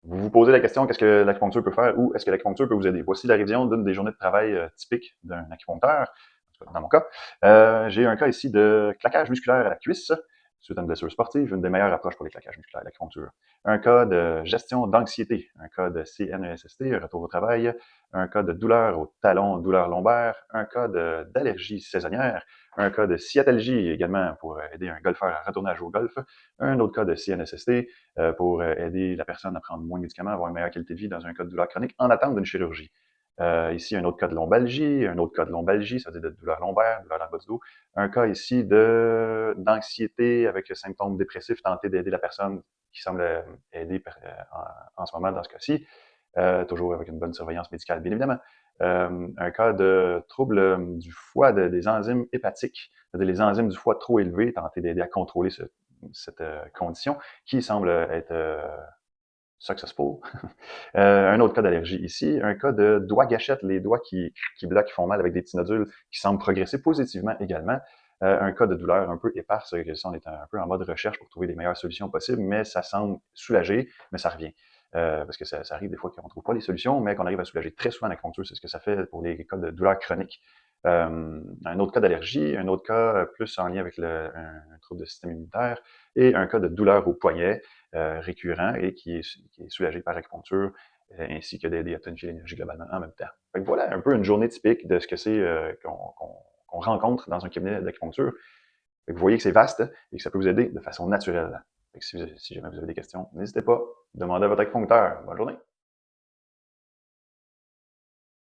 Vous vous posez la question, qu'est-ce que l'acupuncture peut faire ou est-ce que l'acupuncture peut vous aider? Voici la révision d'une des journées de travail typiques d'un acupuncteur. Dans mon cas, j'ai un cas ici de claquage musculaire à la cuisse suite à une blessure sportive, une des meilleures approches pour les claquages musculaires, l'acupuncture. Un cas de gestion d'anxiété, un cas de CNESST, retour au travail, un cas de douleur au talon, douleur lombaire, un cas d'allergie saisonnière, un cas de sciatalgie également pour aider un golfeur à retourner à jouer au golf, un autre cas de CNSST pour aider la personne à prendre moins de médicaments, avoir une meilleure qualité de vie dans un cas de douleur chronique en attente d'une chirurgie. Ici, un autre cas de lombalgie, un autre cas de lombalgie, ça veut dire de douleur lombaire, douleur dans le bas du dos. Un cas ici d'anxiété avec symptômes dépressifs, tenter d'aider la personne qui semble aider en ce moment dans ce cas-ci, toujours avec une bonne surveillance médicale, bien évidemment. Un cas de trouble du foie, des enzymes hépatiques, c'est-à-dire les enzymes du foie trop élevées, tenter d'aider à contrôler cette condition qui semble être successful. Un autre cas d'allergie ici, un cas de doigts gâchettes, les doigts qui bloquent, qui font mal avec des petits nodules qui semblent progresser positivement également. Un cas de douleur un peu éparse, on est un peu en mode recherche pour trouver les meilleures solutions possibles, mais ça semble soulager, mais ça revient. Parce que ça arrive des fois qu'on ne trouve pas les solutions, mais qu'on arrive à soulager. Très souvent, l'acupuncture, c'est ce que ça fait pour les cas de douleur chronique. Un autre cas d'allergie, un autre cas plus en lien avec un trouble de système immunitaire, et un cas de douleur au poignet récurrent et qui est soulagé par acupuncture, ainsi que d'aider à tonifier l'énergie globalement en même temps. Fait que voilà un peu une journée typique de ce que c'est qu'on rencontre dans un cabinet d'acupuncture. Fait que vous voyez que c'est vaste et que ça peut vous aider de façon naturelle. Fait que si jamais vous avez des questions, n'hésitez pas, demandez à votre acupuncteur. Bonne journée!